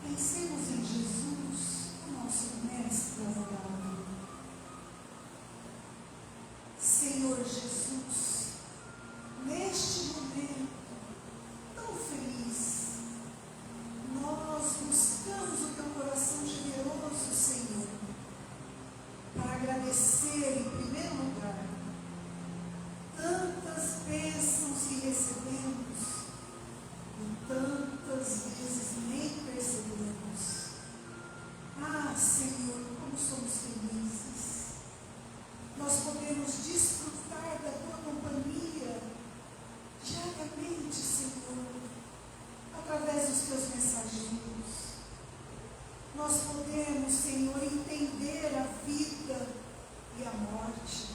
Pensemos em Jesus, o nosso mestre adorado. Senhor Jesus, neste momento tão feliz, nós buscamos o teu coração generoso, Senhor, para agradecer em primeiro lugar tantas bênçãos que recebemos e tantas vezes nem percebemos. Ah, Senhor, como somos felizes. Nós podemos desfrutar da tua companhia diariamente, Senhor, através dos teus mensageiros. Nós podemos, Senhor, entender a vida e a morte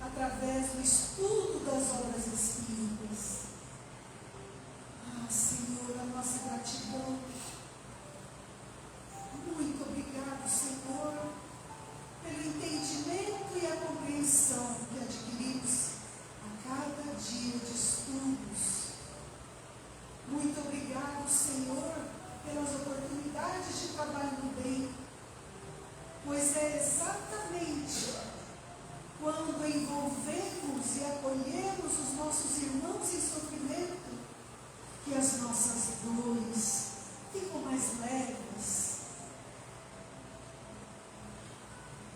através do estudo das obras espíritas. Ah, Senhor, a nossa gratidão. Muito obrigado, Senhor, pelo entendimento e a compreensão que adquirimos a cada dia de estudos. Muito obrigado, Senhor, pelas oportunidades de trabalho no bem, pois é exatamente quando envolvemos e acolhemos os nossos irmãos em sofrimento que as nossas dores ficam mais leves.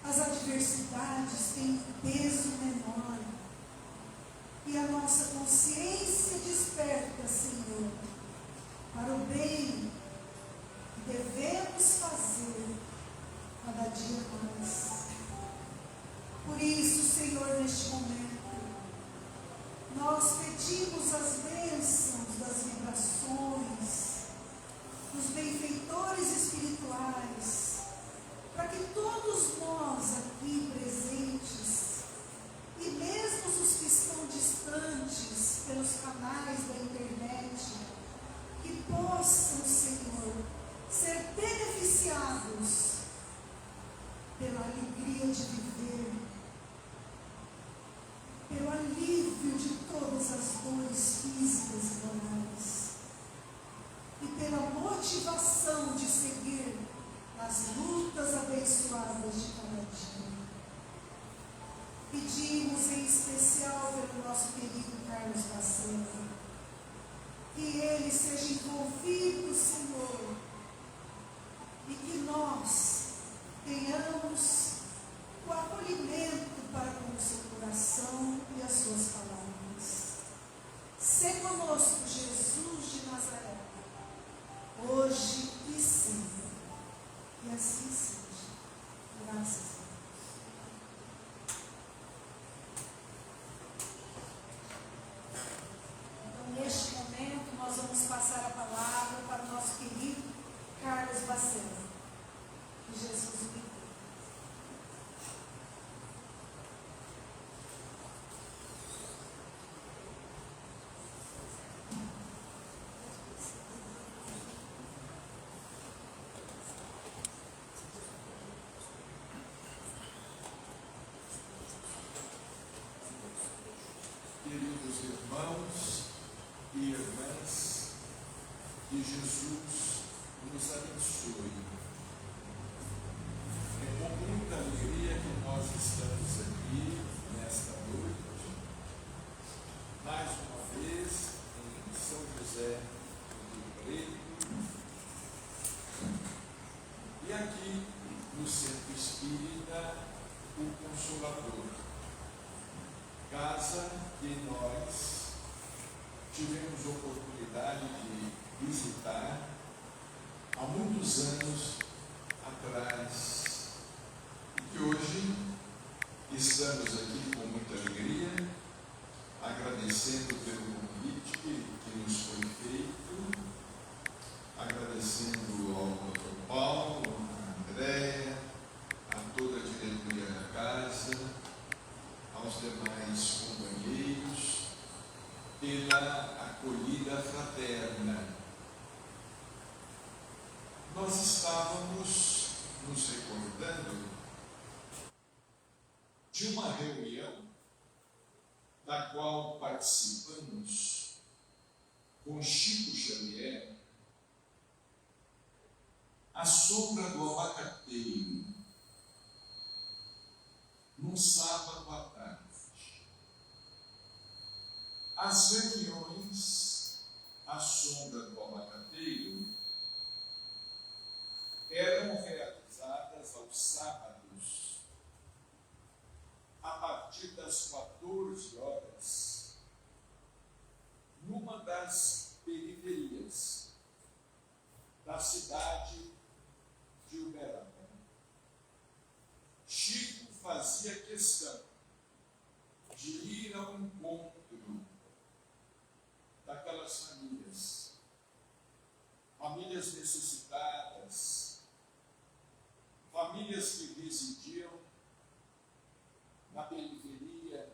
As adversidades têm um peso menor e a nossa consciência desperta, Senhor, para o bem que devemos fazer cada dia mais. Por isso, Senhor, neste momento, nós pedimos as bênçãos das vibrações, dos benfeitores espirituais, para que todos nós aqui presentes, e mesmo os que estão distantes pelos canais da internet, que possam, Senhor, ser beneficiados pela alegria de viver, pelo alívio de todas as dores físicas e morais, e pela motivação de seguir as lutas abençoadas de cada dia. Pedimos em especial pelo nosso querido Carlos Bacena, que ele seja envolvido, Senhor, e que nós tenhamos o acolhimento para com o seu coração e as suas palavras. Sê conosco, Jesus de Nazaré, hoje e sempre. E assim seja. Graças a Deus. Então, neste momento, nós vamos passar a palavra para o nosso querido Carlos Bacena. Que Jesus o bendiga. Queridos irmãos e irmãs, que Jesus nos abençoe. É com muita alegria que nós estamos aqui nesta noite, mais uma vez em São José do Rio Preto, e aqui no Centro Espírita o Consolador, casa que nós tivemos oportunidade de visitar há muitos anos atrás, e que hoje estamos aqui com muita alegria, agradecendo pelo convite que nos foi feito, agradecendo ao Dr. Paulo, a Andréia, a toda a diretoria da casa, aos demais companheiros, pela acolhida fraterna. Nós estávamos nos recordando de uma reunião da qual participamos com Chico Xavier à sombra do abacateiro, num sábado à tarde. As reuniões à sombra do abacateiro eram realizadas aos sábados, a partir das 14 horas, numa das periferias da cidade de Uberaba. Chico fazia questão de ir ao encontro daquelas famílias necessitadas, famílias que residiam na periferia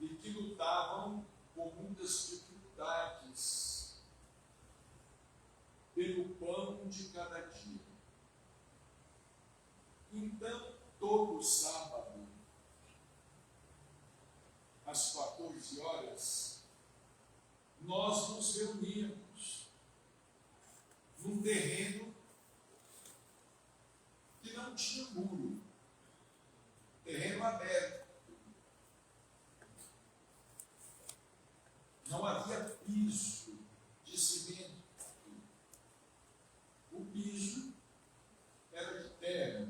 e que lutavam com muitas dificuldades pelo pão de cada dia. Então, todo sábado, às 14 horas, nós nos reuníamos num terreno que não tinha muro, terreno aberto. Não havia piso de cimento. O piso era de terra.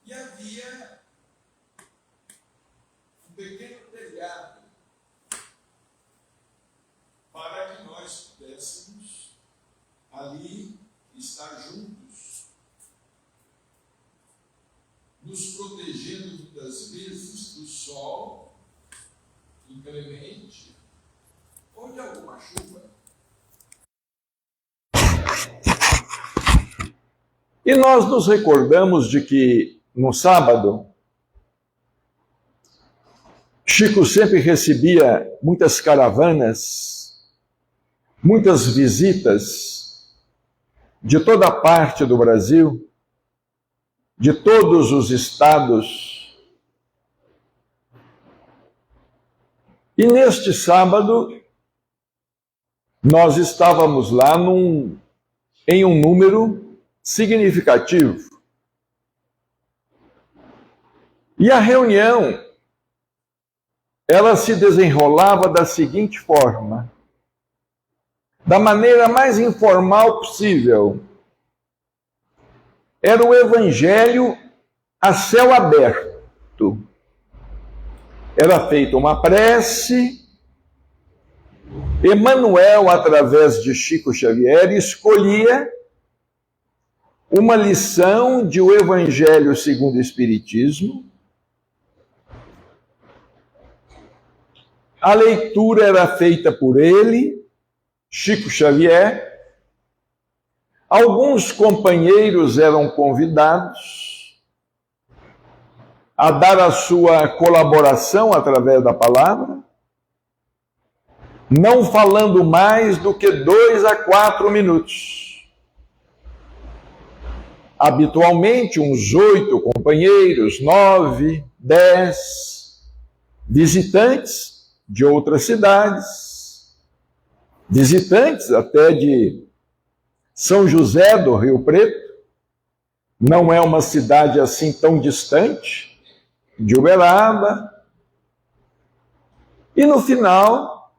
E havia um pequeno telhado para que nós pudéssemos ali estar juntos, nos protegendo muitas vezes do sol inclemente ou de alguma chuva. E nós nos recordamos de que, no sábado, Chico sempre recebia muitas caravanas, muitas visitas de toda a parte do Brasil, de todos os estados. E neste sábado, nós estávamos lá em um número significativo. E a reunião, ela se desenrolava da seguinte forma, da maneira mais informal possível. Era o evangelho a céu aberto. Era feita uma prece, Emmanuel, através de Chico Xavier, escolhia uma lição de o Evangelho segundo o Espiritismo. A leitura era feita por ele, Chico Xavier. Alguns companheiros eram convidados a dar a sua colaboração através da palavra, não falando mais do que 2 a 4 minutos. Habitualmente, uns 8 companheiros, 9, 10 visitantes de outras cidades, visitantes até de São José do Rio Preto, não é uma cidade assim tão distante, de Uberaba. E no final,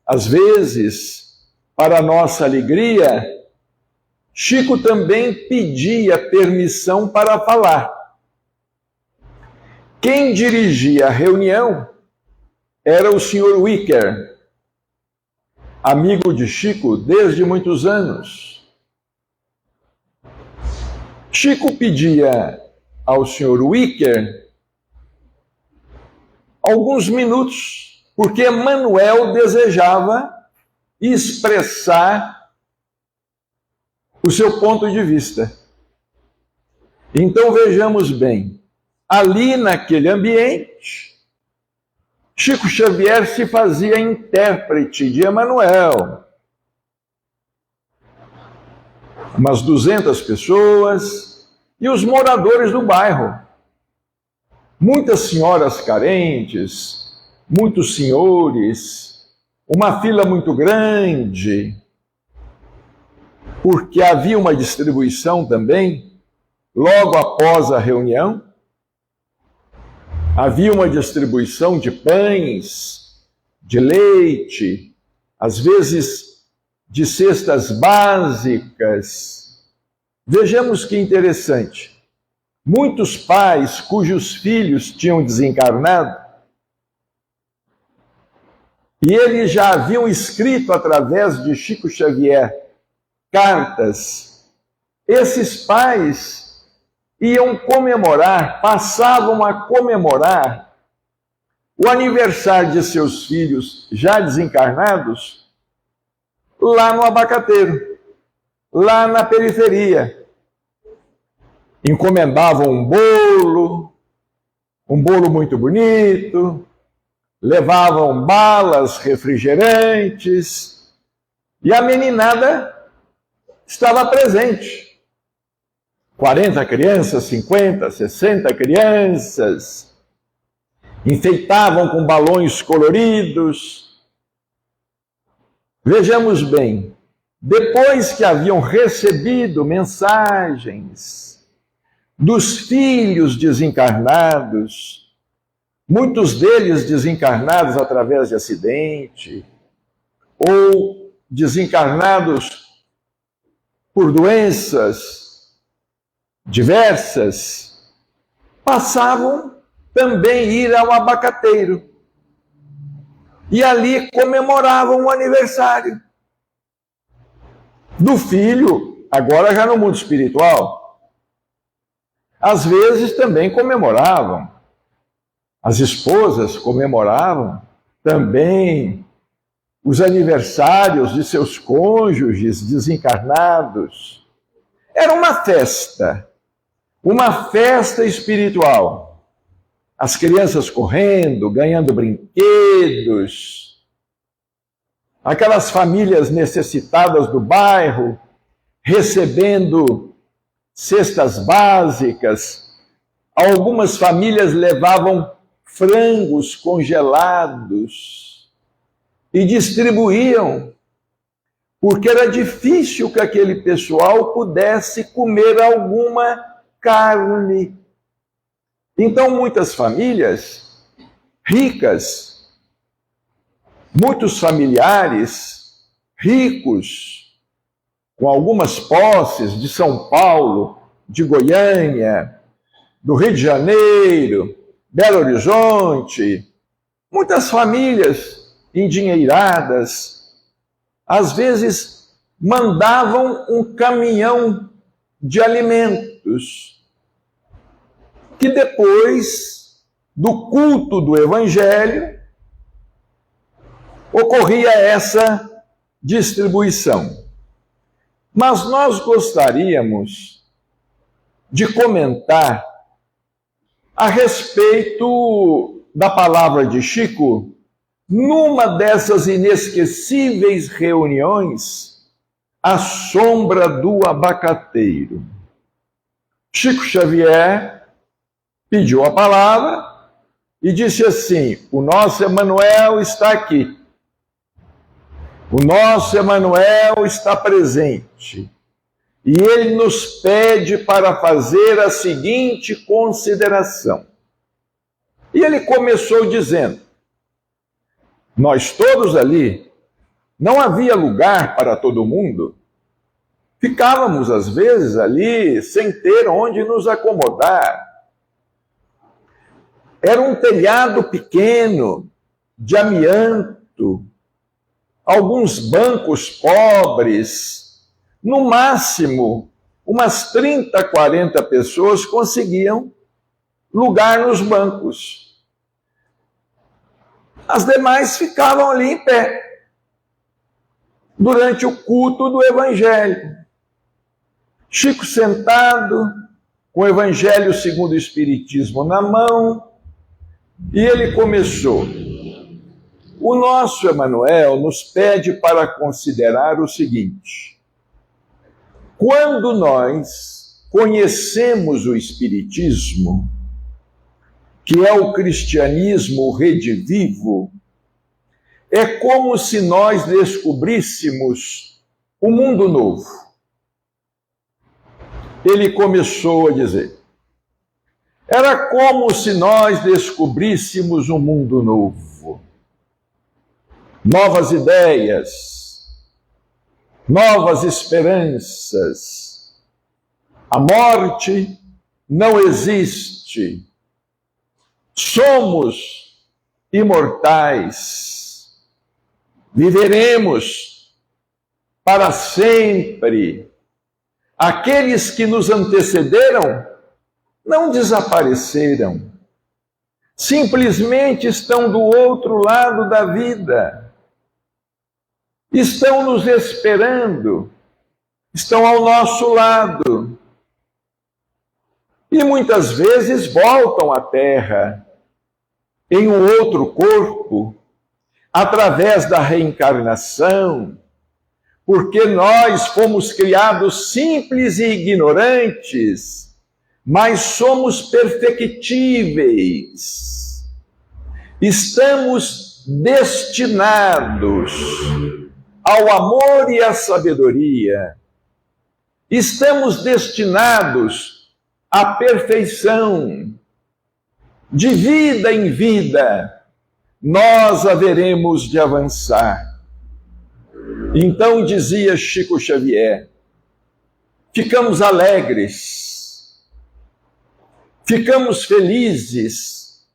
às vezes, para nossa alegria, Chico também pedia permissão para falar. Quem dirigia a reunião era o Sr. Wicker, amigo de Chico desde muitos anos. Chico pedia ao Sr. Wicker alguns minutos, porque Emmanuel desejava expressar o seu ponto de vista. Então vejamos bem, ali naquele ambiente, Chico Xavier se fazia intérprete de Emmanuel. Umas 200 pessoas e os moradores do bairro. Muitas senhoras carentes, muitos senhores, uma fila muito grande. porque havia uma distribuição também, logo após a reunião. Havia uma distribuição de pães, de leite, às vezes de cestas básicas. Vejamos que interessante. Muitos pais cujos filhos tinham desencarnado, e eles já haviam escrito através de Chico Xavier cartas, esses pais iam comemorar, passavam a comemorar o aniversário de seus filhos já desencarnados lá no Abacateiro, lá na periferia. Encomendavam um bolo muito bonito, levavam balas, refrigerantes, e a meninada estava presente. 40 crianças, 50, 60 crianças, enfeitavam com balões coloridos. Vejamos bem, depois que haviam recebido mensagens dos filhos desencarnados, muitos deles desencarnados através de acidente, ou desencarnados por doenças diversas, passavam também a ir ao Abacateiro. E ali comemoravam o aniversário do filho, agora já no mundo espiritual. Às vezes também comemoravam. As esposas comemoravam também os aniversários de seus cônjuges desencarnados. Era uma festa espiritual. As crianças correndo, ganhando brinquedos, aquelas famílias necessitadas do bairro recebendo cestas básicas. Algumas famílias levavam frangos congelados e distribuíam, porque era difícil que aquele pessoal pudesse comer alguma carne. Então, muitas famílias ricas, muitos familiares ricos, com algumas posses de São Paulo, de Goiânia, do Rio de Janeiro, Belo Horizonte, muitas famílias endinheiradas, às vezes mandavam um caminhão de alimentos, que depois do culto do Evangelho ocorria essa distribuição. Mas nós gostaríamos de comentar a respeito da palavra de Chico numa dessas inesquecíveis reuniões à sombra do Abacateiro. Chico Xavier pediu a palavra e disse assim: o nosso Emmanuel está aqui. O nosso Emmanuel está presente e ele nos pede para fazer a seguinte consideração. E ele começou dizendo: nós todos ali, não havia lugar para todo mundo, ficávamos às vezes ali sem ter onde nos acomodar. Era um telhado pequeno, de amianto, alguns bancos pobres, no máximo, umas 30, 40 pessoas conseguiam lugar nos bancos. As demais ficavam ali em pé, durante o culto do Evangelho. Chico sentado, com o Evangelho segundo o Espiritismo na mão, e ele começou: o nosso Emmanuel nos pede para considerar o seguinte: quando nós conhecemos o Espiritismo, que é o cristianismo redivivo, é como se nós descobríssemos um mundo novo. ele começou a dizer: era como se nós descobríssemos um mundo novo, novas ideias, novas esperanças. A morte não existe. Somos imortais. Viveremos para sempre. Aqueles que nos antecederam não desapareceram. Simplesmente estão do outro lado da vida. Estão nos esperando. Estão ao nosso lado. E muitas vezes voltam à Terra em um outro corpo, através da reencarnação, porque nós fomos criados simples e ignorantes, mas somos perfectíveis. Estamos destinados ao amor e à sabedoria. Estamos destinados à perfeição. De vida em vida, nós haveremos de avançar. Então dizia Chico Xavier, ficamos alegres, ficamos felizes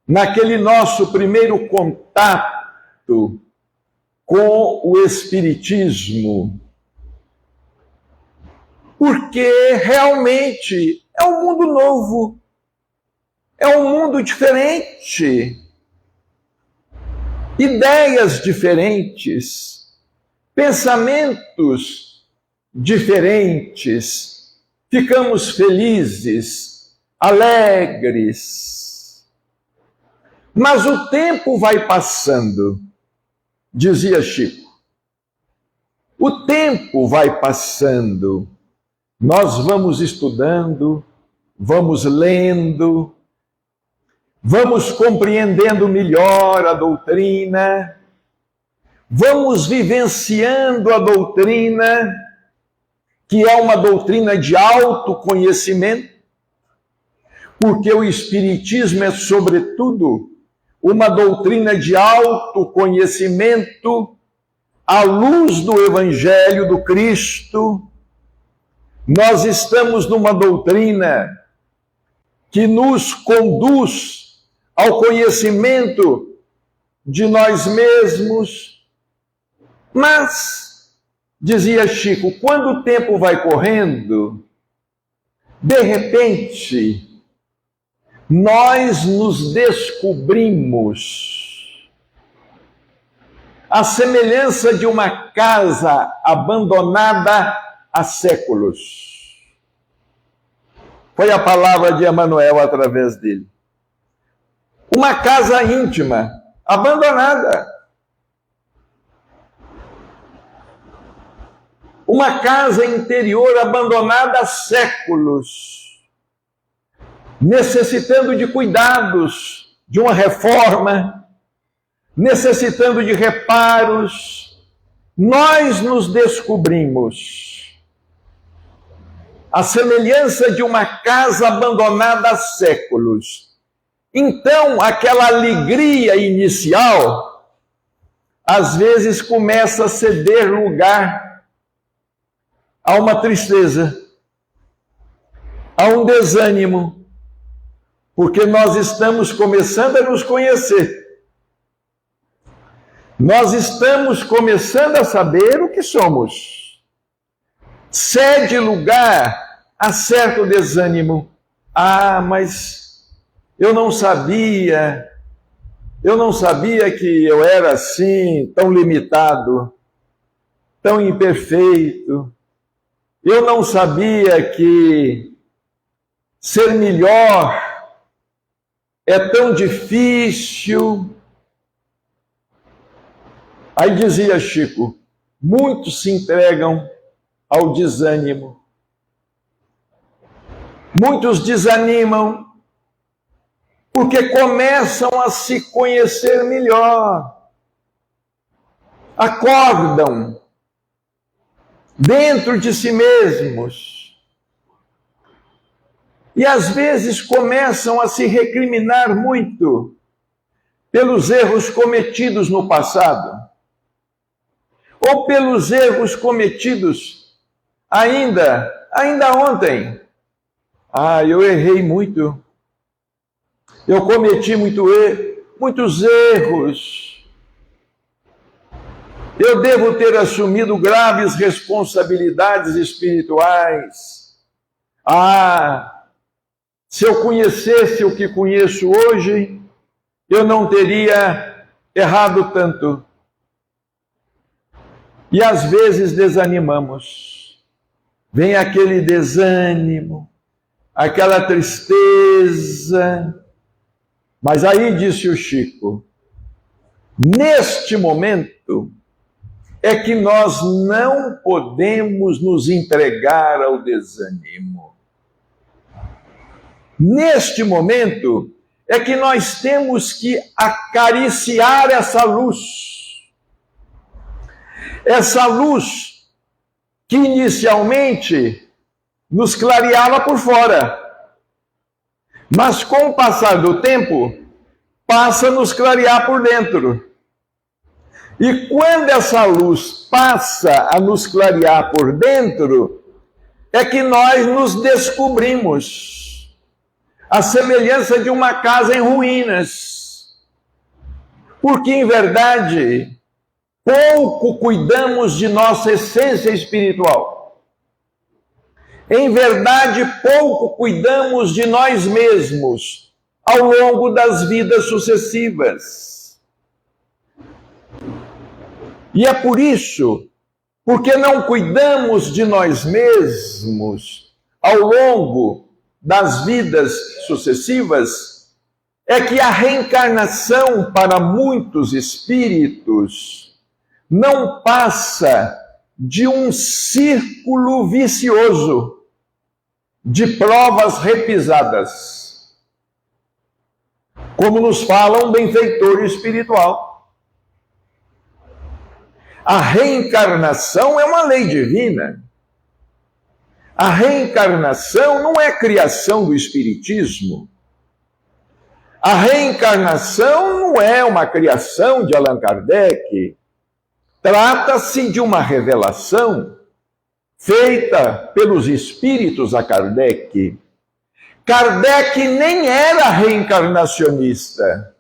naquele nosso primeiro contato com o Espiritismo, porque realmente é um mundo novo, é um mundo diferente, ideias diferentes, pensamentos diferentes, ficamos felizes, alegres. Mas o tempo vai passando, dizia Chico. O tempo vai passando, nós vamos estudando, vamos lendo, vamos compreendendo melhor a doutrina, vamos vivenciando a doutrina, que é uma doutrina de autoconhecimento, porque o Espiritismo é, sobretudo, uma doutrina de autoconhecimento à luz do Evangelho do Cristo. Nós estamos numa doutrina que nos conduz ao conhecimento de nós mesmos. Mas, dizia Chico, quando o tempo vai correndo, de repente, nós nos descobrimos à semelhança de uma casa abandonada há séculos. Foi a palavra de Emmanuel através dele. Uma casa íntima, abandonada. Uma casa interior abandonada há séculos, necessitando de cuidados, de uma reforma, necessitando de reparos. Nós nos descobrimos à semelhança de uma casa abandonada há séculos. Então, aquela alegria inicial, às vezes começa a ceder lugar a uma tristeza, a um desânimo, porque nós estamos começando a nos conhecer. Nós estamos começando a saber o que somos. Cede lugar a certo desânimo. Ah, mas eu não sabia que eu era assim, tão limitado, tão imperfeito. Eu não sabia que ser melhor é tão difícil. Aí dizia Chico, muitos se entregam ao desânimo. Muitos desanimam porque começam a se conhecer melhor. Acordam dentro de si mesmos E às vezes começam a se recriminar muito pelos erros cometidos no passado, ou pelos erros cometidos ainda ontem. Eu errei muito. Eu cometi muitos erros. Eu devo ter assumido graves responsabilidades espirituais. Se eu conhecesse o que conheço hoje, eu não teria errado tanto. E às vezes desanimamos. Vem aquele desânimo, aquela tristeza. Mas aí disse o Chico, neste momento é que nós não podemos nos entregar ao desânimo. Neste momento é que nós temos que acariciar essa luz. Essa luz que inicialmente nos clareava por fora, mas com o passar do tempo, passa a nos clarear por dentro. E quando essa luz passa a nos clarear por dentro, é que nós nos descobrimos a semelhança de uma casa em ruínas. Porque, em verdade, pouco cuidamos de nossa essência espiritual. Em verdade, pouco cuidamos de nós mesmos ao longo das vidas sucessivas. E é por isso, porque não cuidamos de nós mesmos ao longo das vidas sucessivas, é que a reencarnação para muitos espíritos não passa de um círculo vicioso de provas repisadas, como nos fala um benfeitor espiritual. A reencarnação é uma lei divina. A reencarnação não é criação do Espiritismo. A reencarnação não é uma criação de Allan Kardec. Trata-se de uma revelação feita pelos espíritos a Kardec. Kardec nem era reencarnacionista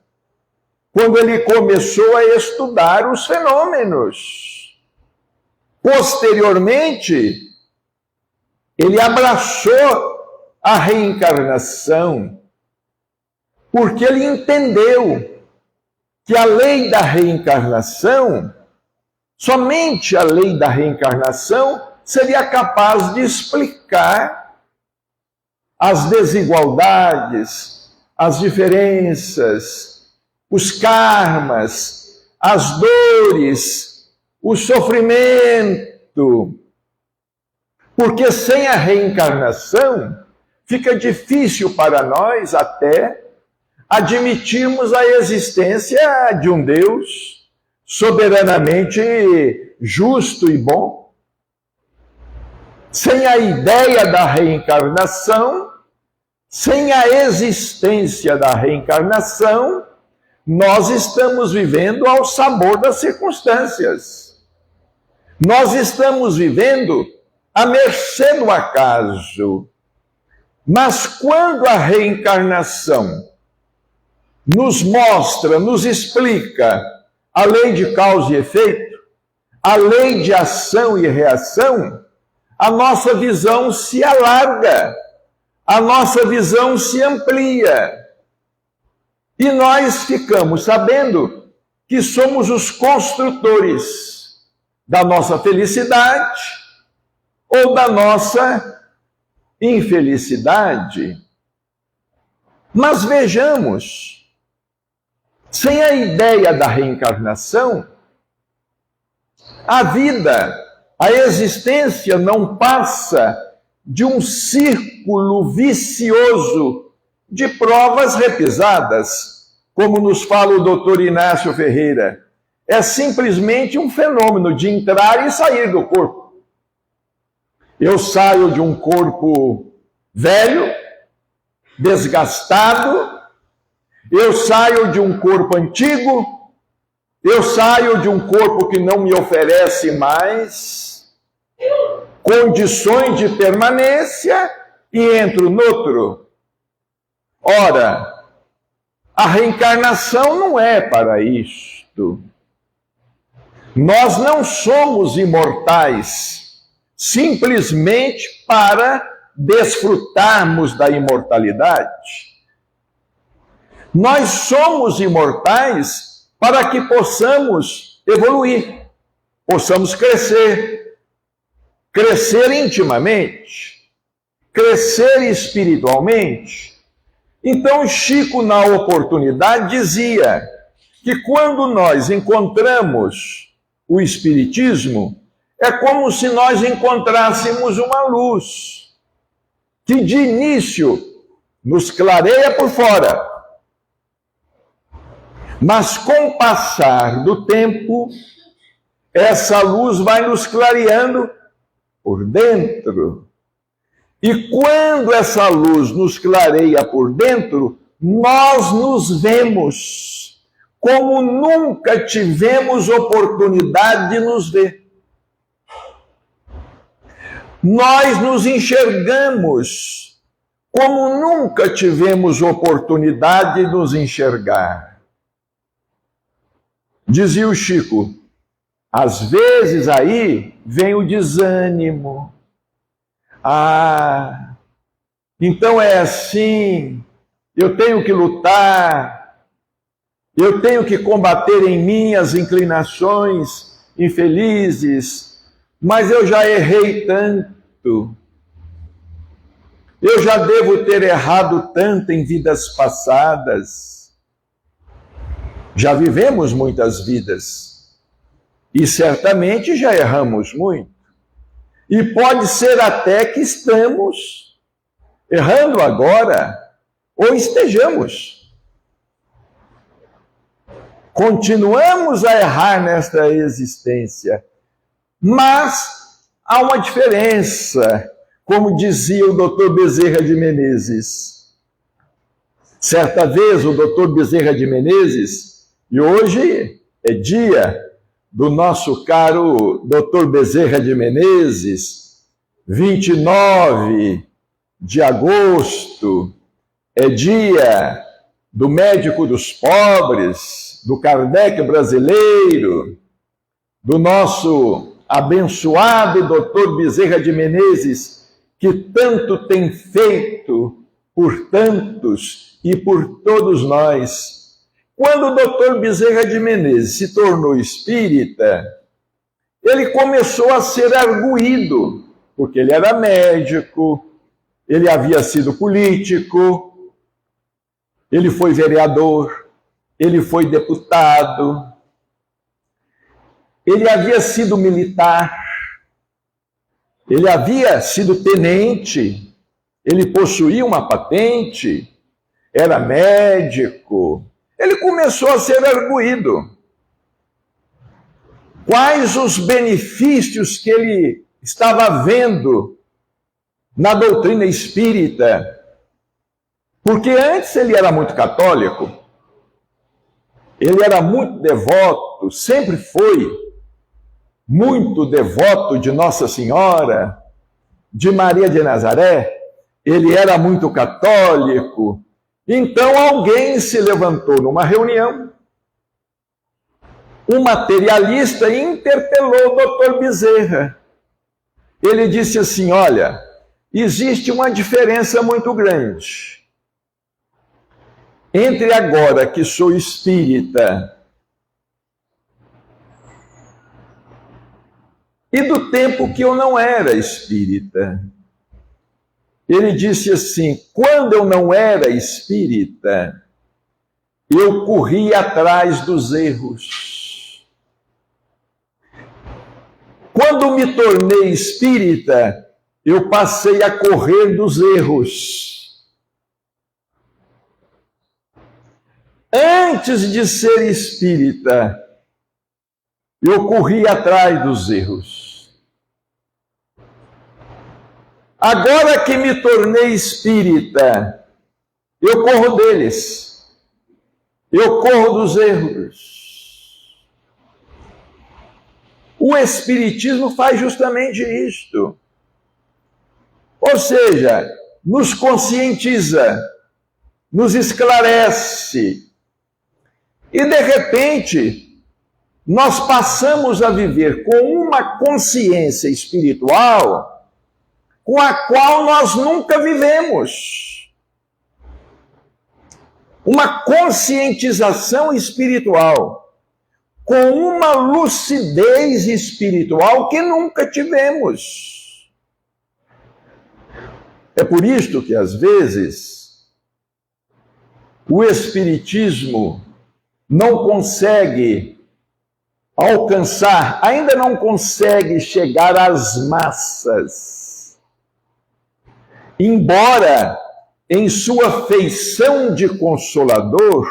quando ele começou a estudar os fenômenos. Posteriormente, ele abraçou a reencarnação, porque ele entendeu que a lei da reencarnação, somente a lei da reencarnação, seria capaz de explicar as desigualdades, as diferenças, os karmas, as dores, o sofrimento. Porque sem a reencarnação, fica difícil para nós até admitirmos a existência de um Deus soberanamente justo e bom. Sem a ideia da reencarnação, sem a existência da reencarnação, nós estamos vivendo ao sabor das circunstâncias. Nós estamos vivendo à mercê do acaso. Mas quando a reencarnação nos mostra, nos explica a lei de causa e efeito, a lei de ação e reação, a nossa visão se alarga, a nossa visão se amplia. E nós ficamos sabendo que somos os construtores da nossa felicidade ou da nossa infelicidade. Mas vejamos, sem a ideia da reencarnação, a vida, a existência não passa de um círculo vicioso de provas repisadas, como nos fala o doutor Inácio Ferreira. É simplesmente um fenômeno de entrar e sair do corpo. Eu saio de um corpo velho desgastado, eu saio de um corpo antigo, eu saio de um corpo que não me oferece mais condições de permanência e entro noutro. Ora, a reencarnação não é para isto. Nós não somos imortais simplesmente para desfrutarmos da imortalidade. Nós somos imortais para que possamos evoluir, possamos crescer intimamente, crescer espiritualmente. Então, Chico, na oportunidade, dizia que quando nós encontramos o Espiritismo, é como se nós encontrássemos uma luz que de início nos clareia por fora, mas com o passar do tempo, essa luz vai nos clareando por dentro. E quando essa luz nos clareia por dentro, nós nos vemos como nunca tivemos oportunidade de nos ver. Nós nos enxergamos como nunca tivemos oportunidade de nos enxergar. Dizia o Chico, às vezes aí vem o desânimo. Ah, então é assim, eu tenho que lutar, eu tenho que combater em mim as inclinações infelizes, mas eu já errei tanto, eu já devo ter errado tanto em vidas passadas. Já vivemos muitas vidas e certamente já erramos muito. E pode ser até que estamos errando agora, ou estejamos. Continuamos a errar nesta existência. Mas há uma diferença, como dizia o Dr. Bezerra de Menezes. Certa vez o Dr. Bezerra de Menezes, e hoje é dia do nosso caro Dr. Bezerra de Menezes, 29 de agosto, é dia do médico dos pobres, do Kardec brasileiro, do nosso abençoado Dr. Bezerra de Menezes, que tanto tem feito por tantos e por todos nós. Quando o Dr. Bezerra de Menezes se tornou espírita, ele começou a ser arguído, porque ele era médico, ele havia sido político, ele foi vereador, ele foi deputado, ele havia sido militar, ele havia sido tenente, ele possuía uma patente, era médico. Ele começou a ser arguído. Quais os benefícios que ele estava vendo na doutrina espírita? Porque antes ele era muito católico, ele era muito devoto, sempre foi muito devoto de Nossa Senhora, de Maria de Nazaré, ele era muito católico. Então alguém se levantou numa reunião, um materialista, e interpelou o Dr. Bezerra. Ele disse assim, olha, existe uma diferença muito grande entre agora que sou espírita e do tempo que eu não era espírita. Ele disse assim, quando eu não era espírita, eu corria atrás dos erros. Quando me tornei espírita, eu passei a correr dos erros. Antes de ser espírita, eu corri atrás dos erros. Agora que me tornei espírita, Eu corro deles. Eu corro dos erros. O Espiritismo faz justamente isto. Ou seja, nos conscientiza, nos esclarece. E, de repente, nós passamos a viver com uma consciência espiritual com a qual nós nunca vivemos. Uma conscientização espiritual, com uma lucidez espiritual que nunca tivemos. É por isto que, às vezes, o Espiritismo não consegue alcançar, ainda não consegue chegar às massas. Embora, em sua feição de consolador,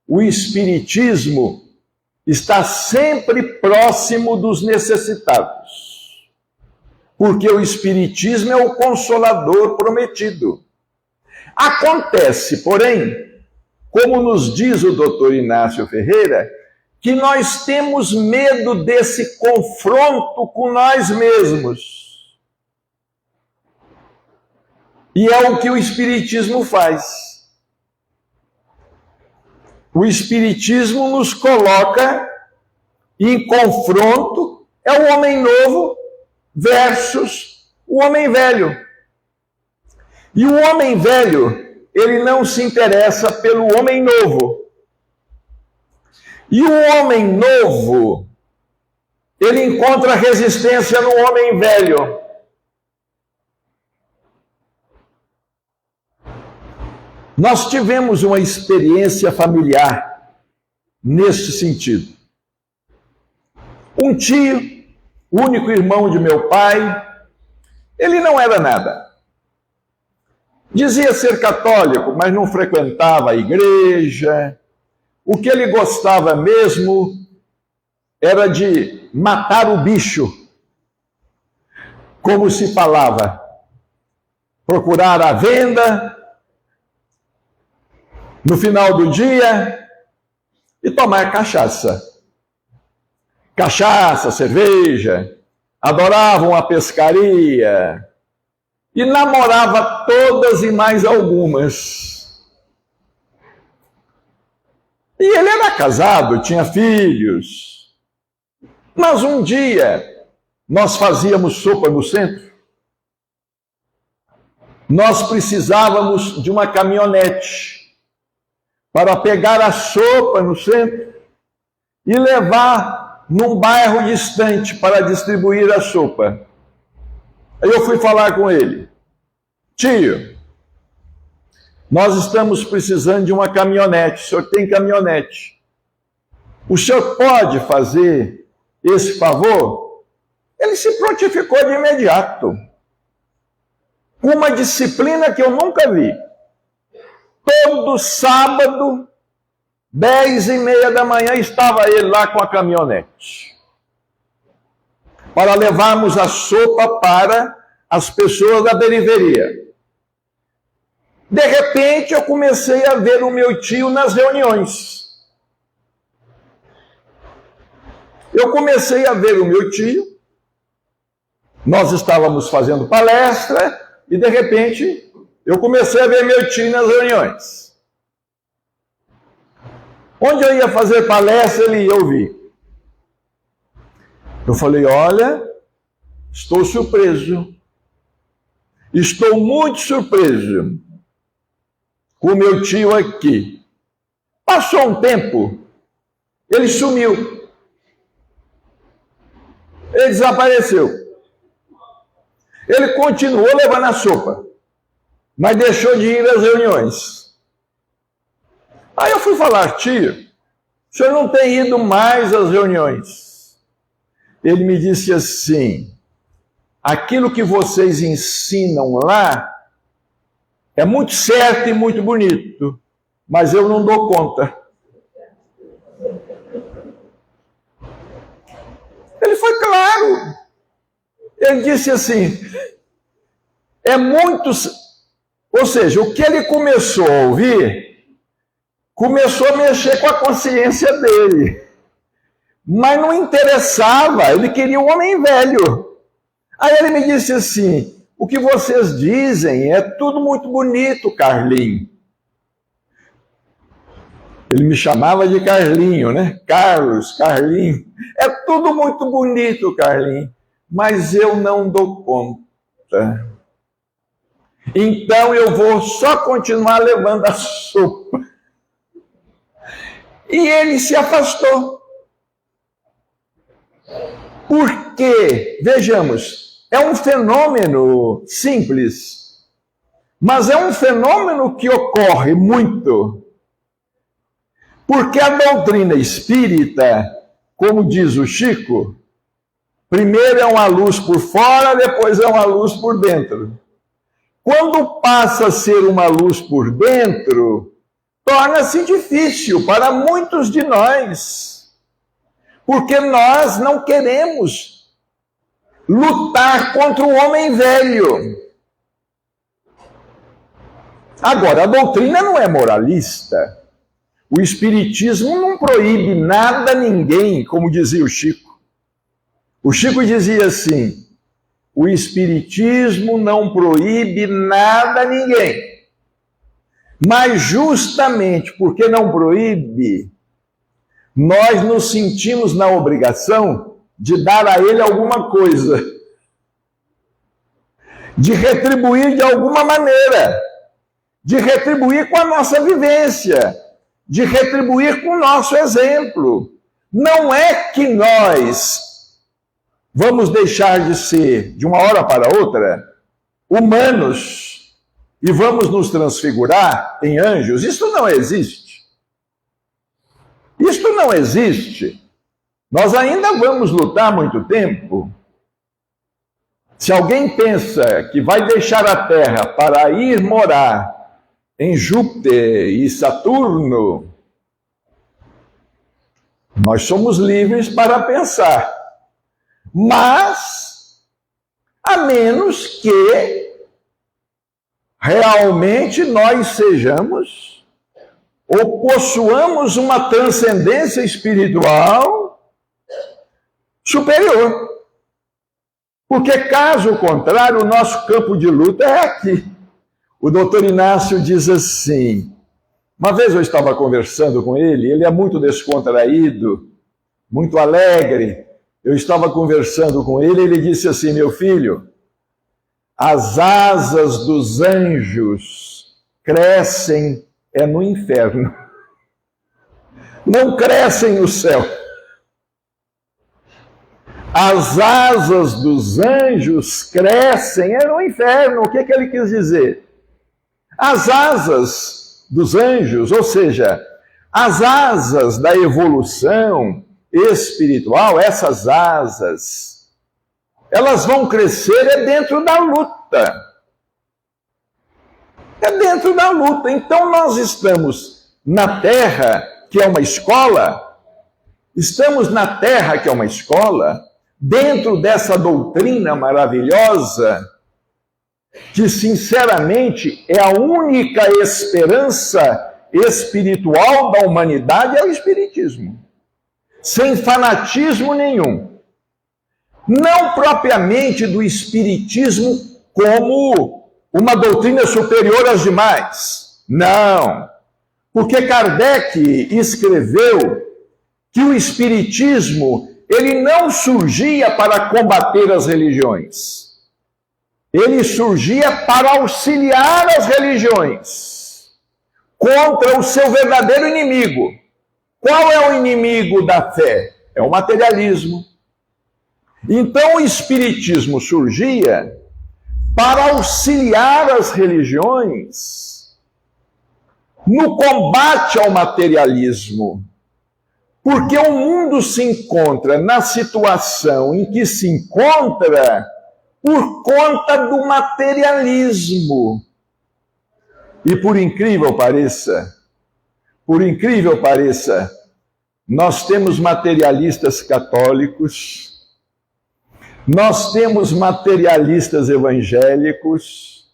o Espiritismo está sempre próximo dos necessitados. Porque o Espiritismo é o consolador prometido. Acontece, porém, como nos diz o doutor Inácio Ferreira, que nós temos medo desse confronto com nós mesmos. E é o que o Espiritismo faz. O Espiritismo nos coloca em confronto, é o homem novo versus o homem velho. E o homem velho, ele não se interessa pelo homem novo. E o homem novo, ele encontra resistência no homem velho. Nós tivemos uma experiência familiar neste sentido. Um tio, único irmão de meu pai, ele não era nada. Dizia ser católico, mas não frequentava a igreja. O que ele gostava mesmo era de matar o bicho, como se falava. Procurar a venda no final do dia e tomar cachaça. Cachaça, cerveja, adoravam a pescaria e namorava todas e mais algumas. E ele era casado, tinha filhos. Mas um dia nós fazíamos sopa no centro. Nós precisávamos de uma caminhonete para pegar a sopa no centro e levar num bairro distante para distribuir a sopa. Aí eu fui falar com ele. Tio, nós estamos precisando de uma caminhonete. O senhor tem caminhonete? O senhor pode fazer esse favor? Ele se prontificou de imediato. Com uma disciplina que eu nunca vi. Todo sábado, 10h30 da manhã, estava ele lá com a caminhonete. Para levarmos a sopa para as pessoas da periferia. De repente, eu comecei a ver o meu tio nas reuniões. Eu comecei a ver o meu tio. Nós estávamos fazendo palestra e, de repente, eu comecei a ver meu tio nas reuniões. Onde eu ia fazer palestra, ele ia ouvir. Eu falei, olha, estou surpreso. Estou muito surpreso com o meu tio aqui. Passou um tempo, ele sumiu. Ele desapareceu. Ele continuou levando a sopa, mas deixou de ir às reuniões. Aí eu fui falar, tio, o senhor não tem ido mais às reuniões. Ele me disse assim, aquilo que vocês ensinam lá é muito certo e muito bonito, mas eu não dou conta. Ele foi claro. Ele disse assim, Ou seja, o que ele começou a ouvir, começou a mexer com a consciência dele. Mas não interessava, ele queria um homem velho. Aí ele me disse assim, o que vocês dizem é tudo muito bonito, Carlinho. Ele me chamava de Carlinho, né? Carlos, Carlinho. É tudo muito bonito, Carlinho, mas eu não dou conta. Então eu vou só continuar levando a sopa. E ele se afastou. Por quê? Vejamos, é um fenômeno simples, mas é um fenômeno que ocorre muito. Porque a doutrina espírita, como diz o Chico, primeiro é uma luz por fora, depois é uma luz por dentro. Quando passa a ser uma luz por dentro, torna-se difícil para muitos de nós, porque nós não queremos lutar contra o homem velho. Agora, a doutrina não é moralista. O Espiritismo não proíbe nada a ninguém, como dizia o Chico. O Chico dizia assim, o Espiritismo não proíbe nada a ninguém. Mas justamente porque não proíbe, nós nos sentimos na obrigação de dar a ele alguma coisa, de retribuir de alguma maneira, de retribuir com a nossa vivência, de retribuir com o nosso exemplo. Não é que nós vamos deixar de ser, de uma hora para outra, humanos e vamos nos transfigurar em anjos. Isso não existe. Isto não existe. Nós ainda vamos lutar muito tempo. Se alguém pensa que vai deixar a Terra para ir morar em Júpiter e Saturno, nós somos livres para pensar. Mas, a menos que realmente nós sejamos ou possuamos uma transcendência espiritual superior. Porque, caso contrário, o nosso campo de luta é aqui. O doutor Inácio diz assim, uma vez eu estava conversando com ele, ele é muito descontraído, muito alegre. Eu estava conversando com ele e ele disse assim, meu filho, as asas dos anjos crescem no inferno. Não crescem no céu. As asas dos anjos crescem no inferno. O que ele quis dizer? As asas dos anjos, ou seja, as asas da evolução espiritual, essas asas, elas vão crescer dentro da luta. É dentro da luta. Então nós estamos na Terra, que é uma escola, estamos na Terra, que é uma escola, dentro dessa doutrina maravilhosa, que sinceramente é a única esperança espiritual da humanidade, é o Espiritismo. Sem fanatismo nenhum. Não propriamente do Espiritismo como uma doutrina superior às demais. Não. Porque Kardec escreveu que o Espiritismo, ele não surgia para combater as religiões. Ele surgia para auxiliar as religiões contra o seu verdadeiro inimigo. Qual é o inimigo da fé? É o materialismo. Então o Espiritismo surgia para auxiliar as religiões no combate ao materialismo. Porque o mundo se encontra na situação em que se encontra por conta do materialismo. E por incrível pareça, nós temos materialistas católicos, nós temos materialistas evangélicos,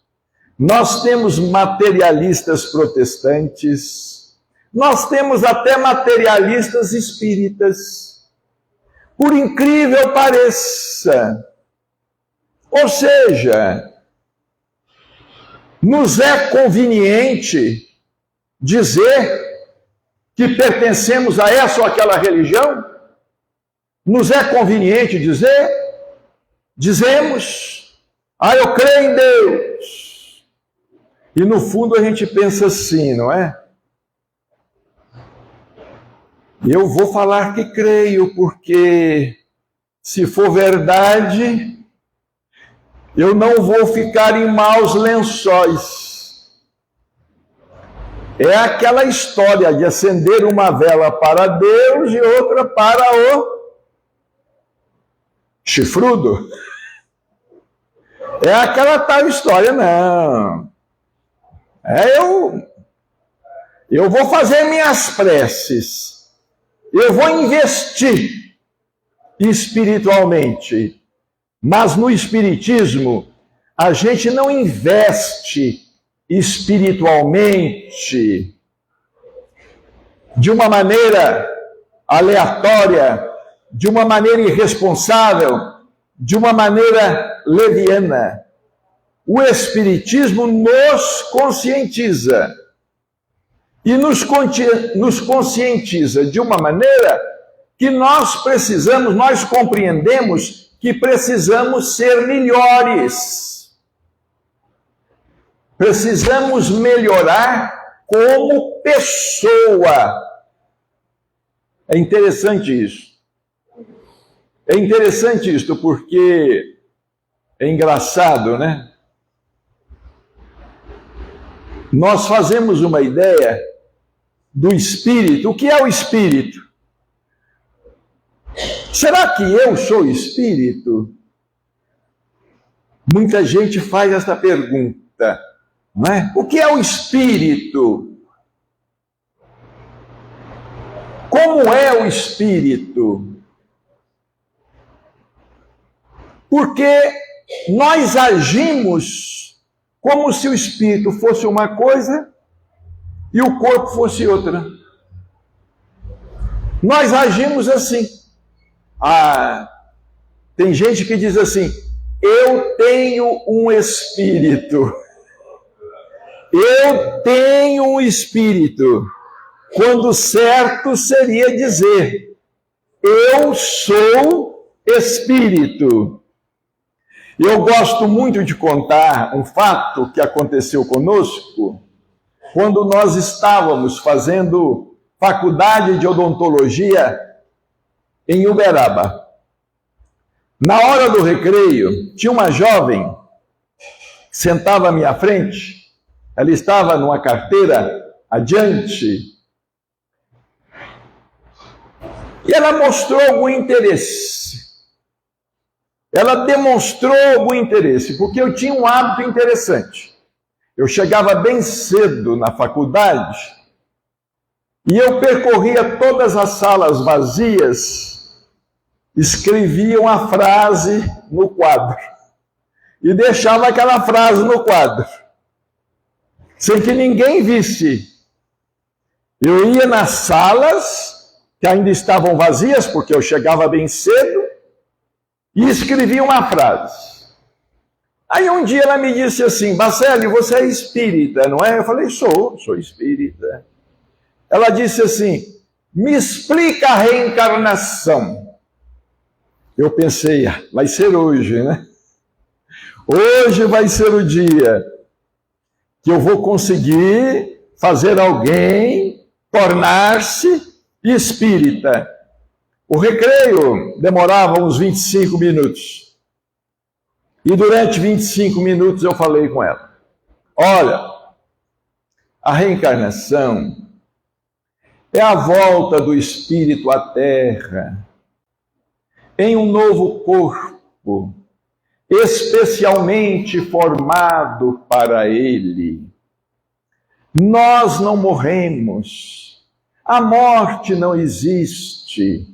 nós temos materialistas protestantes, nós temos até materialistas espíritas, por incrível pareça. Ou seja, nos é conveniente dizer que pertencemos a essa ou aquela religião? Nos é conveniente dizer? Dizemos, eu creio em Deus. E no fundo a gente pensa assim, não é? Eu vou falar que creio, porque se for verdade, eu não vou ficar em maus lençóis. É aquela história de acender uma vela para Deus e outra para o chifrudo. É aquela tal história, não. Eu vou fazer minhas preces. Eu vou investir espiritualmente. Mas no espiritismo, a gente não investe espiritualmente de uma maneira aleatória, de uma maneira irresponsável, de uma maneira leviana. O espiritismo nos conscientiza. E nos conscientiza de uma maneira que nós compreendemos que precisamos ser melhores. Precisamos melhorar como pessoa. É interessante isso. É interessante isto porque é engraçado, né? Nós fazemos uma ideia do espírito. O que é o espírito? Será que eu sou espírito? Muita gente faz essa pergunta, não é? O que é o espírito? Como é o espírito? Porque nós agimos como se o espírito fosse uma coisa e o corpo fosse outra. Nós agimos assim. Tem gente que diz assim, eu tenho um espírito. Eu tenho um espírito. Quando certo seria dizer, eu sou espírito. Eu gosto muito de contar um fato que aconteceu conosco quando nós estávamos fazendo faculdade de odontologia em Uberaba. Na hora do recreio, tinha uma jovem que sentava à minha frente, ela estava numa carteira adiante, e ela mostrou algum interesse. Ela demonstrou algum interesse, porque eu tinha um hábito interessante. Eu chegava bem cedo na faculdade e eu percorria todas as salas vazias, escrevia uma frase no quadro e deixava aquela frase no quadro, sem que ninguém visse. Eu ia nas salas que ainda estavam vazias, porque eu chegava bem cedo, e escrevia uma frase. Aí um dia ela me disse assim, Bacelli, você é espírita, não é? Eu falei, sou espírita. Ela disse assim, me explica a reencarnação. Eu pensei, vai ser hoje, né? Hoje vai ser o dia que eu vou conseguir fazer alguém tornar-se espírita. O recreio demorava uns 25 minutos. E durante 25 minutos eu falei com ela. Olha, a reencarnação é a volta do espírito à Terra em um novo corpo, especialmente formado para ele. Nós não morremos. A morte não existe.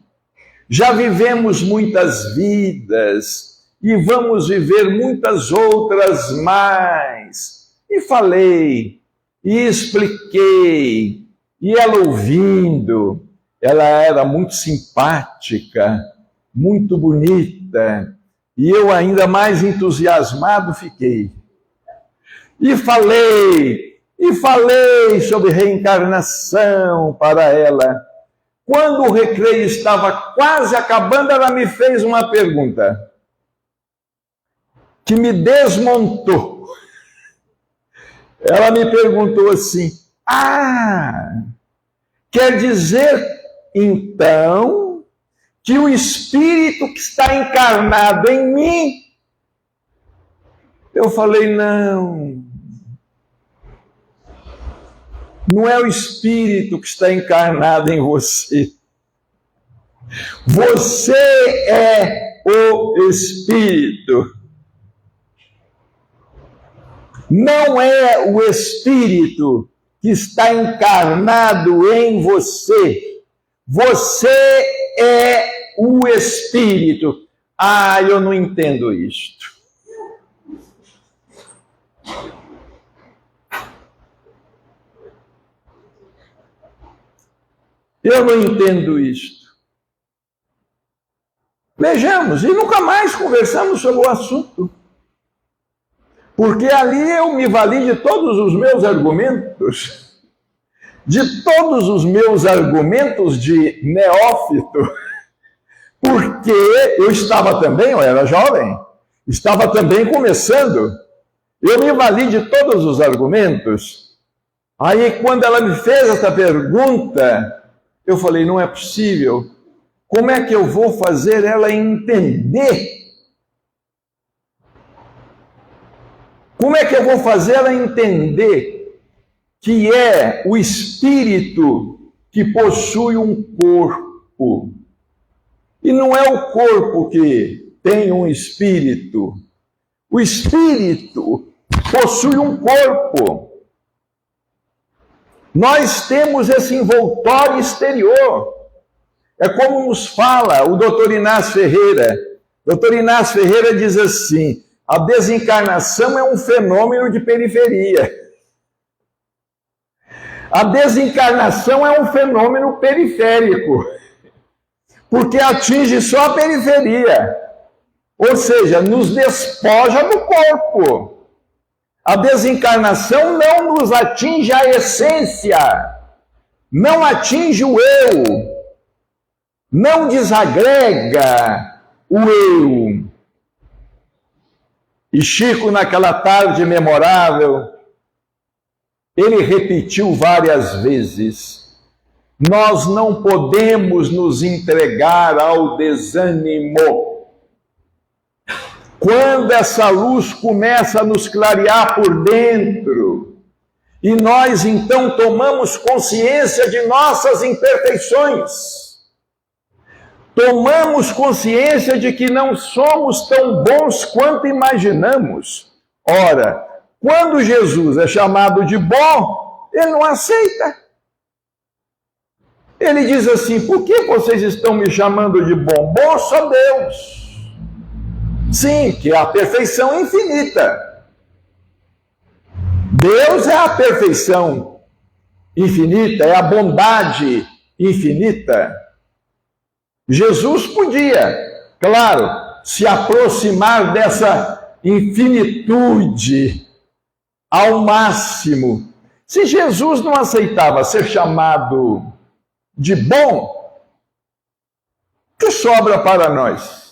Já vivemos muitas vidas e vamos viver muitas outras mais. E falei, e expliquei, e ela ouvindo, ela era muito simpática, muito bonita, e eu ainda mais entusiasmado fiquei. E falei sobre reencarnação para ela. Quando o recreio estava quase acabando, ela me fez uma pergunta que me desmontou. Ela me perguntou assim: quer dizer, então, que o espírito que está encarnado em mim... Eu falei, não é o espírito que está encarnado em você. Você é o espírito. Não é o espírito que está encarnado em você. Você é o espírito. Eu não entendo isto. Eu não entendo isto. Vejamos, e nunca mais conversamos sobre o assunto. Porque ali eu me vali de todos os meus argumentos, de neófito, porque eu estava também, eu era jovem, estava também começando. Eu me vali de todos os argumentos. Aí, quando ela me fez essa pergunta, eu falei, não é possível. Como é que eu vou fazer ela entender? Como é que eu vou fazer ela entender que é o espírito que possui um corpo? E não é o corpo que tem um espírito. O espírito possui um corpo. Nós temos esse envoltório exterior. É como nos fala o doutor Inácio Ferreira. O doutor Inácio Ferreira diz assim: a desencarnação é um fenômeno de periferia. A desencarnação é um fenômeno periférico, porque atinge só a periferia, ou seja, nos despoja do corpo. A desencarnação não nos atinge a essência, não atinge o eu, não desagrega o eu. E Chico, naquela tarde memorável, ele repetiu várias vezes: nós não podemos nos entregar ao desânimo. Quando essa luz começa a nos clarear por dentro, e nós então tomamos consciência de nossas imperfeições, tomamos consciência de que não somos tão bons quanto imaginamos. Ora, quando Jesus é chamado de bom, ele não aceita. Ele diz assim: por que vocês estão me chamando de bom? Bom só Deus. Sim, que é a perfeição infinita. Deus é a perfeição infinita, é a bondade infinita. Jesus podia, claro, se aproximar dessa infinitude ao máximo. Se Jesus não aceitava ser chamado de bom, o que sobra para nós?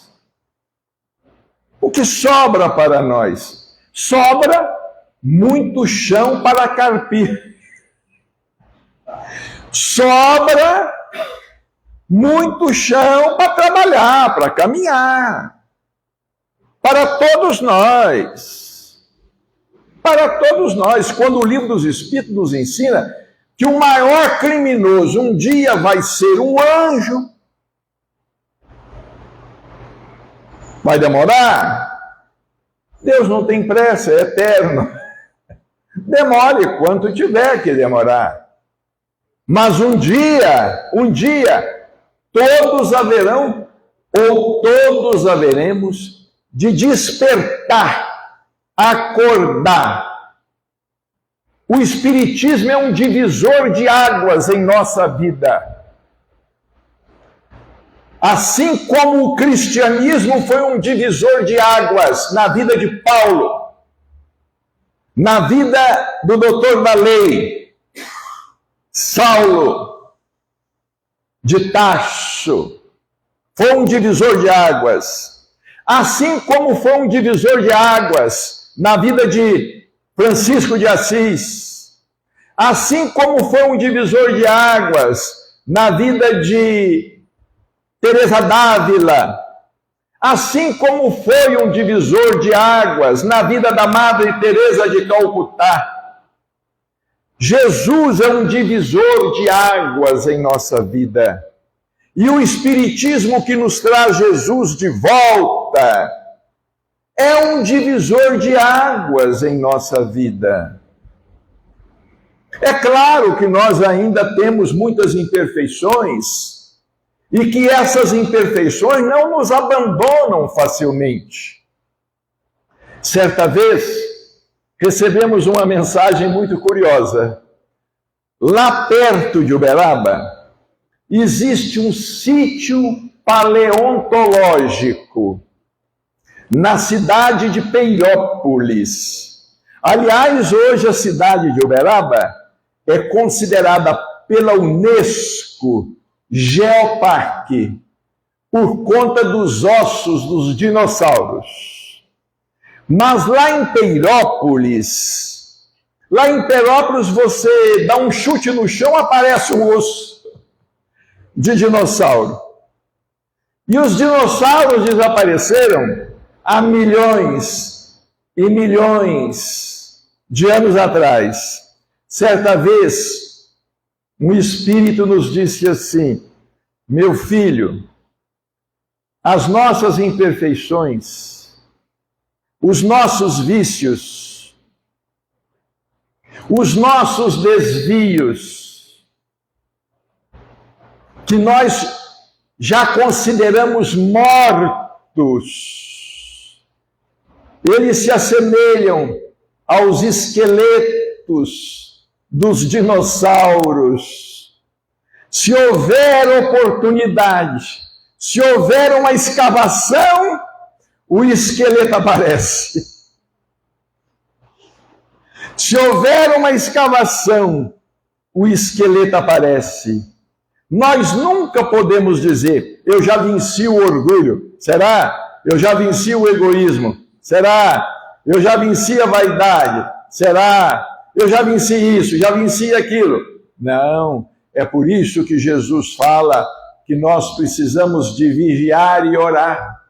O que sobra para nós? Sobra muito chão para carpir. Sobra muito chão para trabalhar, para caminhar. Para todos nós. Para todos nós. Quando o Livro dos Espíritos nos ensina que o maior criminoso um dia vai ser um anjo, vai demorar? Deus não tem pressa, é eterno. Demore quanto tiver que demorar. Mas um dia, todos haverão, ou todos haveremos, de despertar, acordar O Espiritismo é um divisor de águas em nossa vida. Assim como o cristianismo foi um divisor de águas na vida de Paulo, na vida do doutor da lei, Saulo de Tarso, foi um divisor de águas. Assim como foi um divisor de águas na vida de Francisco de Assis, assim como foi um divisor de águas na vida de Teresa d'Ávila, assim como foi um divisor de águas na vida da Madre Teresa de Calcutá. Jesus é um divisor de águas em nossa vida. E o Espiritismo que nos traz Jesus de volta é um divisor de águas em nossa vida. É claro que nós ainda temos muitas imperfeições e que essas imperfeições não nos abandonam facilmente. Certa vez, recebemos uma mensagem muito curiosa. Lá perto de Uberaba, existe um sítio paleontológico na cidade de Peirópolis. Aliás, hoje a cidade de Uberaba é considerada pela Unesco Geoparque por conta dos ossos dos dinossauros. Mas lá em Peirópolis você dá um chute no chão, aparece um osso de dinossauro. E os dinossauros desapareceram há milhões e milhões de anos atrás. Certa vez, um espírito nos disse assim: meu filho, as nossas imperfeições, os nossos vícios, os nossos desvios, que nós já consideramos mortos, eles se assemelham aos esqueletos dos dinossauros. Se houver oportunidade, se houver uma escavação, o esqueleto aparece. Se houver uma escavação, o esqueleto aparece. Nós nunca podemos dizer: eu já venci o orgulho. Será? Eu já venci o egoísmo. Será? Eu já venci a vaidade. Será? Eu já venci isso, já venci aquilo. Não, é por isso que Jesus fala que nós precisamos de vigiar e orar.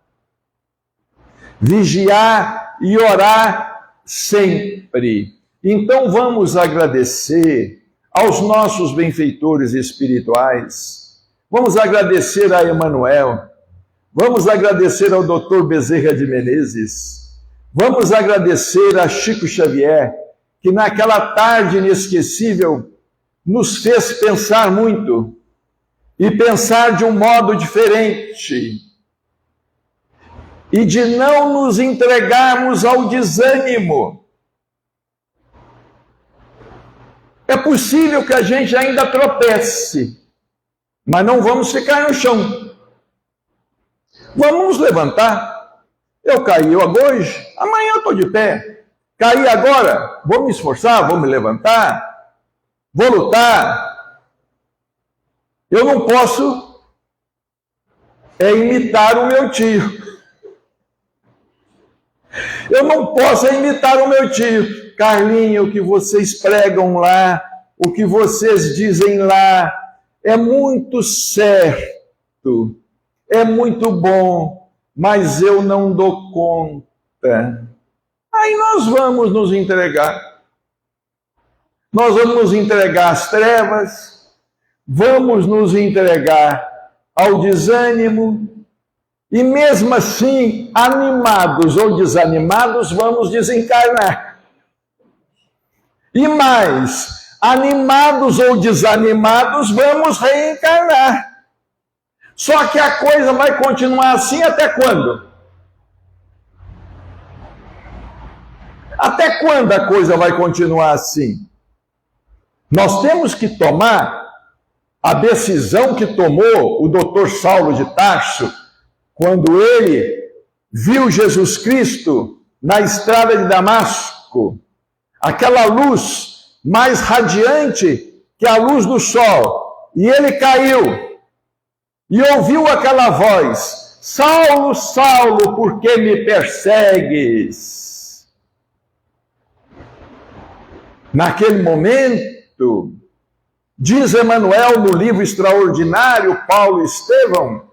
Vigiar e orar sempre. Então vamos agradecer aos nossos benfeitores espirituais. Vamos agradecer a Emmanuel. Vamos agradecer ao Dr. Bezerra de Menezes. Vamos agradecer a Chico Xavier, que naquela tarde inesquecível nos fez pensar muito e pensar de um modo diferente e de não nos entregarmos ao desânimo. É possível que a gente ainda tropece, mas não vamos ficar no chão. Vamos nos levantar. Eu caí hoje, amanhã eu estou de pé. Caí agora, vou me esforçar, vou me levantar, vou lutar. Eu não posso imitar o meu tio. Eu não posso imitar o meu tio. Carlinho, o que vocês pregam lá, o que vocês dizem lá, é muito certo, é muito bom, mas eu não dou conta. Aí nós vamos nos entregar. Nós vamos nos entregar às trevas, vamos nos entregar ao desânimo, e mesmo assim, animados ou desanimados, vamos desencarnar. E mais, animados ou desanimados, vamos reencarnar. Só que a coisa vai continuar assim até quando? Até quando a coisa vai continuar assim? Nós temos que tomar a decisão que tomou o doutor Saulo de Tarso, quando ele viu Jesus Cristo na estrada de Damasco, aquela luz mais radiante que a luz do sol, e ele caiu e ouviu aquela voz: Saulo, Saulo, por que me persegues? Naquele momento, diz Emmanuel no livro extraordinário Paulo e Estevão,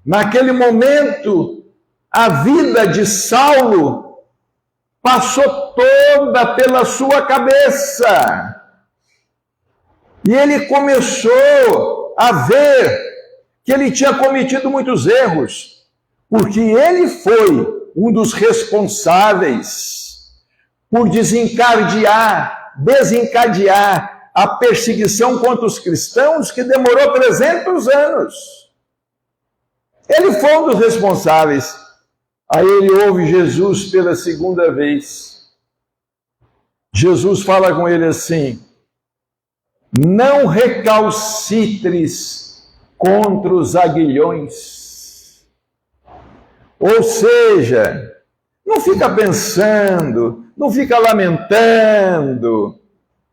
naquele momento, a vida de Saulo passou toda pela sua cabeça. E ele começou a ver que ele tinha cometido muitos erros, porque ele foi um dos responsáveis por desencadear a perseguição contra os cristãos, que demorou 300 anos. Ele foi um dos responsáveis. Aí ele ouve Jesus pela segunda vez. Jesus fala com ele assim: não recalcitres contra os aguilhões. Ou seja, não fica pensando, não fica lamentando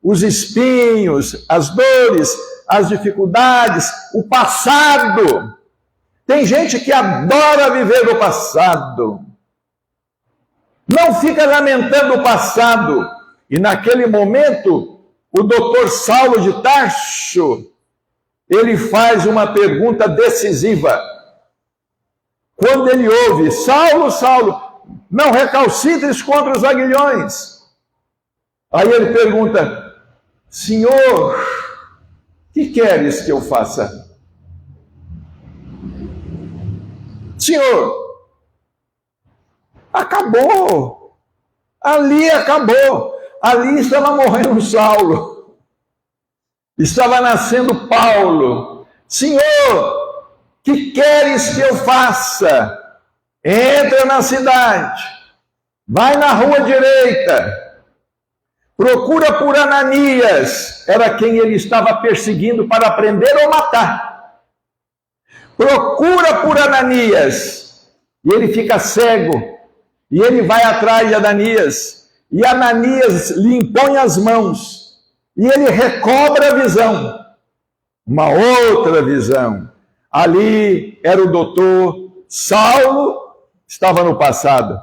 os espinhos, as dores, as dificuldades, o passado. Tem gente que adora viver o passado. Não fica lamentando o passado. E naquele momento, o doutor Saulo de Tarso, ele faz uma pergunta decisiva. Quando ele ouve: Saulo, Saulo, não recalcitres contra os aguilhões. Aí ele pergunta: Senhor, que queres que eu faça? Senhor, acabou. Ali acabou. Ali estava morrendo Saulo. Estava nascendo Paulo. Senhor, que queres que eu faça? Entra na cidade. Vai na rua direita. Procura por Ananias. Era quem ele estava perseguindo para prender ou matar. Procura por Ananias. E ele fica cego. E ele vai atrás de Ananias. E Ananias lhe impõe as mãos. E ele recobra a visão. Uma outra visão. Ali era o doutor Saulo, que estava no passado.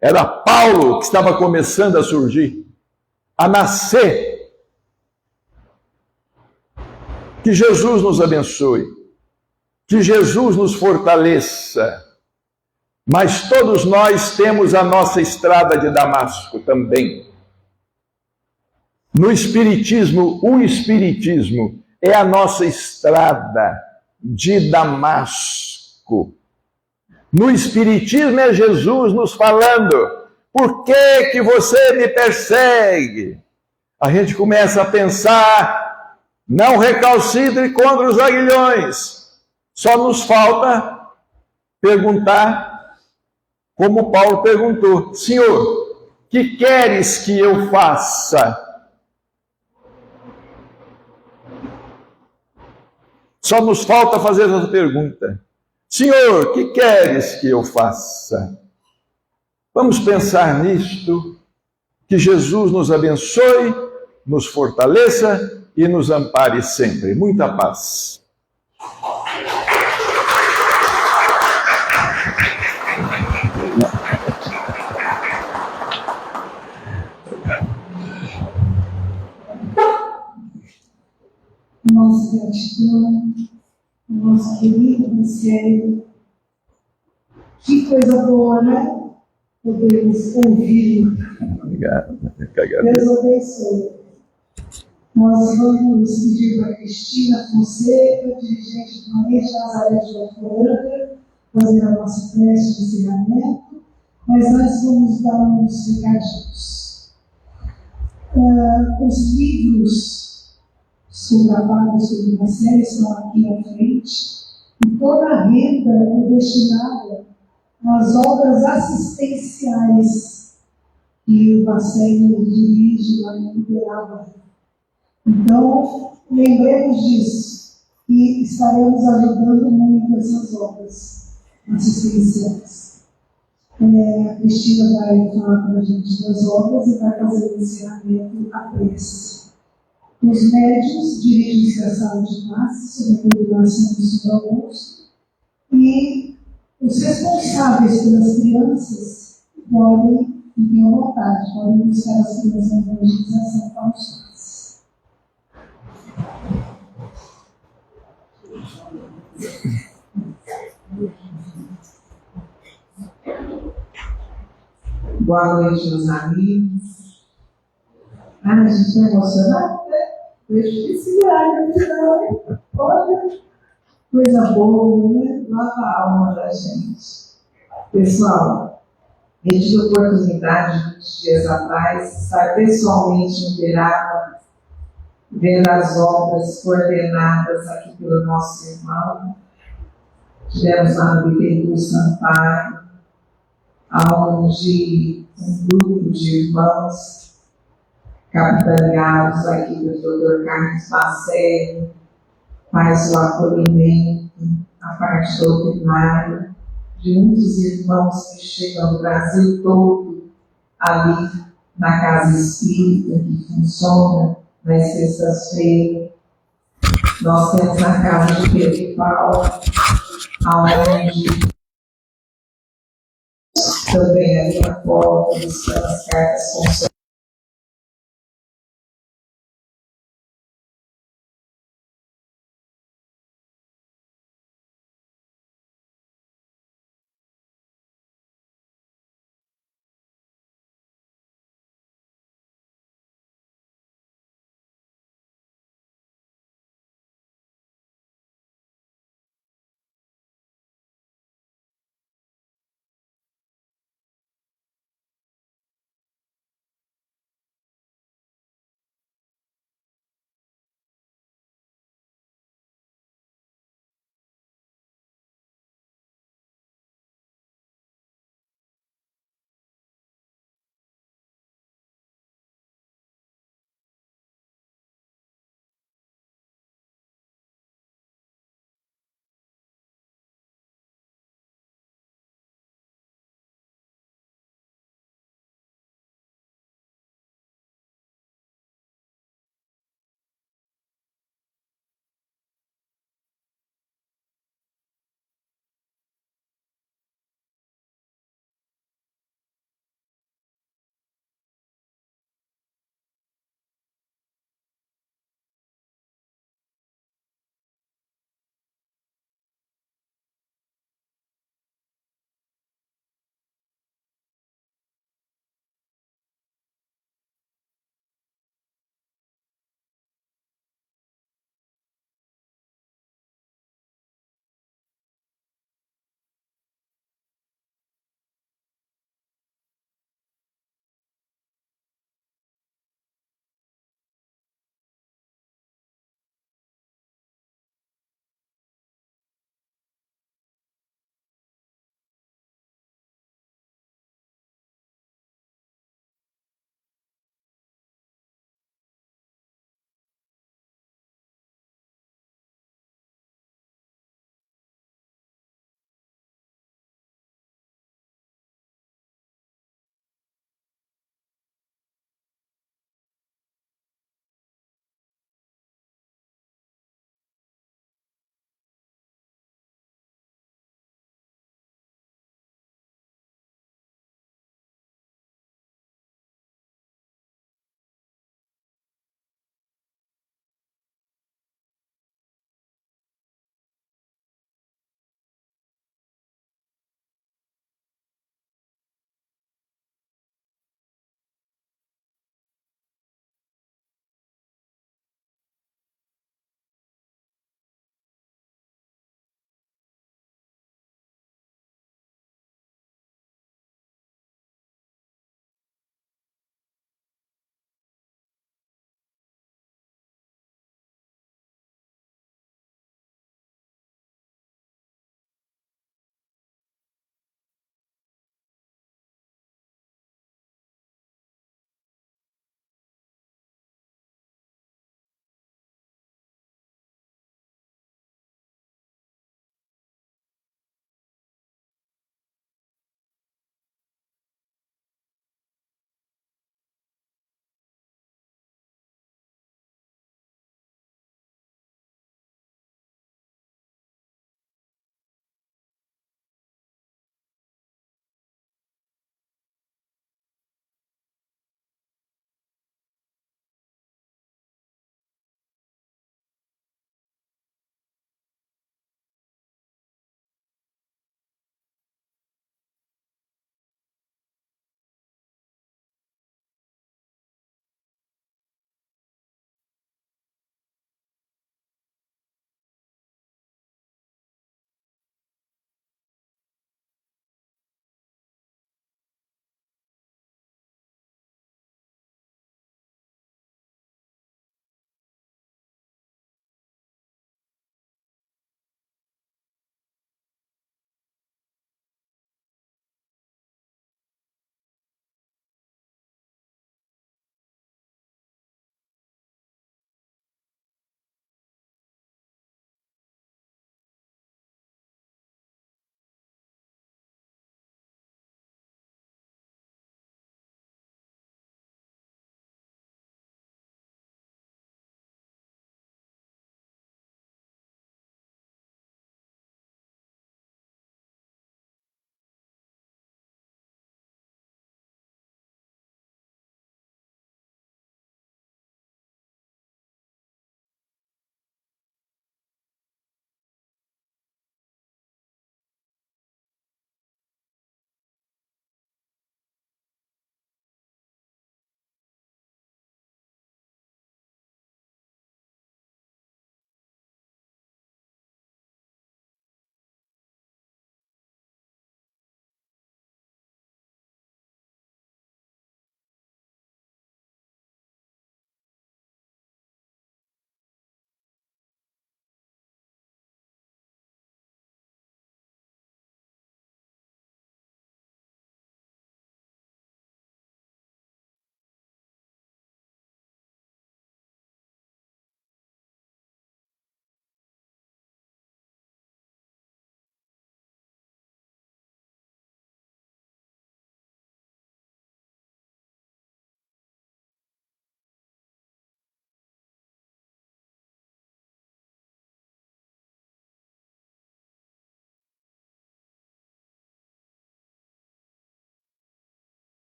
Era Paulo, que estava começando a surgir, a nascer. Que Jesus nos abençoe. Que Jesus nos fortaleça. Mas todos nós temos a nossa estrada de Damasco também. No Espiritismo, o Espiritismo é a nossa estrada de Damasco. No Espiritismo é Jesus nos falando: por que você me persegue? A gente começa a pensar: não recalcitre contra os aguilhões. Só nos falta perguntar, como Paulo perguntou: Senhor, que queres que eu faça? Só nos falta fazer essa pergunta: Senhor, que queres que eu faça? Vamos pensar nisto. Que Jesus nos abençoe, nos fortaleça e nos ampare sempre. Muita paz. Nossa gratidão, nosso querido Marcelo. Que coisa boa, né? Podemos ouvir. Obrigado. Deus abençoe. Nós vamos pedir para a Cristina Fonseca, dirigente do Maria de Nazaré de Alvorada, fazer a nossa prece de encerramento, mas antes vamos dar uns recadinhos. Os livros gravados sobre uma série estão aqui à frente, e toda a renda é destinada às obras assistenciais que o Marcelo dirige lá em Uberaba. Então, lembremos disso e estaremos ajudando muito essas obras assistenciais. A Cristina vai falar para a gente das obras e vai fazer o encerramento à prece. Os médios dirigem-se à sala de classe, sob a coordenação do Sr. Augusto, e os responsáveis pelas crianças podem, fiquem à vontade, podem buscar as crianças na evangelização para os pais. Boa noite, meus amigos. A gente está emocionado, né? Deixa eu segurar, né? Olha, coisa boa, né? Lava a alma da gente. Pessoal, eu tive a oportunidade, muitos dias atrás, de estar pessoalmente em Uberaba, vendo as obras coordenadas aqui pelo nosso irmão. Estivemos lá no Bittencourt Sampaio, onde um grupo de irmãos, capitaneados aqui do Dr. Carlos Macelli, faz o acolhimento, a parte doutrinária, de muitos irmãos que chegam do Brasil todo, ali na Casa Espírita, que funciona nas sextas-feiras. Nós temos a Casa de Pedro e Paulo, onde também ali na porta, as cartas funcionam.